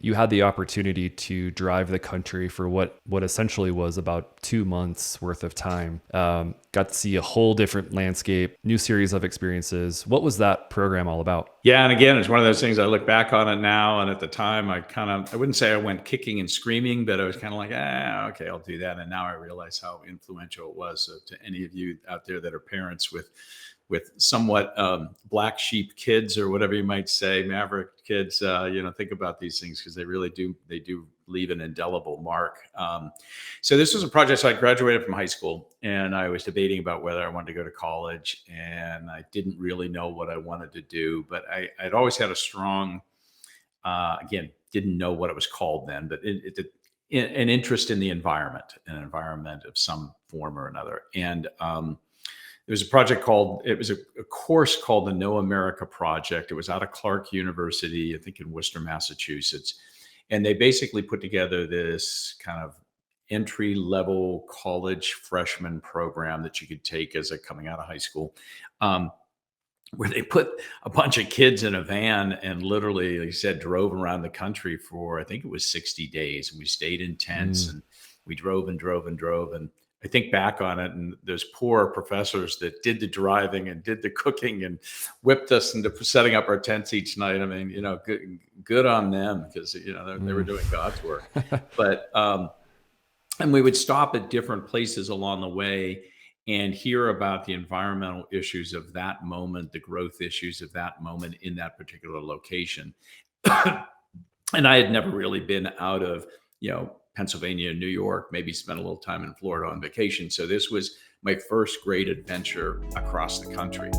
You had the opportunity to drive the country for what essentially was about 2 months worth of time. Got to see a whole different landscape, new series of experiences. What was that program all about? Yeah, and again, it's one of those things I look back on it now, and at the time, I wouldn't say I went kicking and screaming, but I was kind of like, okay, I'll do that. And now I realize how influential it was. So to any of you out there that are parents with somewhat black sheep kids or whatever you might say, maverick kids, think about these things because they do leave an indelible mark. So this was a project. So I graduated from high school and I was debating about whether I wanted to go to college, and I didn't really know what I wanted to do, but I'd always had a strong, again, didn't know what it was called then, but an interest in the environment, an environment of some form or another. And there was a course called the Know America Project. It was out of Clark University, I think in Worcester, Massachusetts. And they basically put together this kind of entry level college freshman program that you could take as a coming out of high school, where they put a bunch of kids in a van and literally, like you said, drove around the country for, I think it was 60 days. And we stayed in tents and we drove and drove and drove. And I think back on it, and those poor professors that did the driving and did the cooking and whipped us into setting up our tents each night. I mean, good on them, because they were doing God's work. But and we would stop at different places along the way and hear about the environmental issues of that moment, the growth issues of that moment in that particular location. And I had never really been out of, Pennsylvania, New York, maybe spent a little time in Florida on vacation. So this was my first great adventure across the country.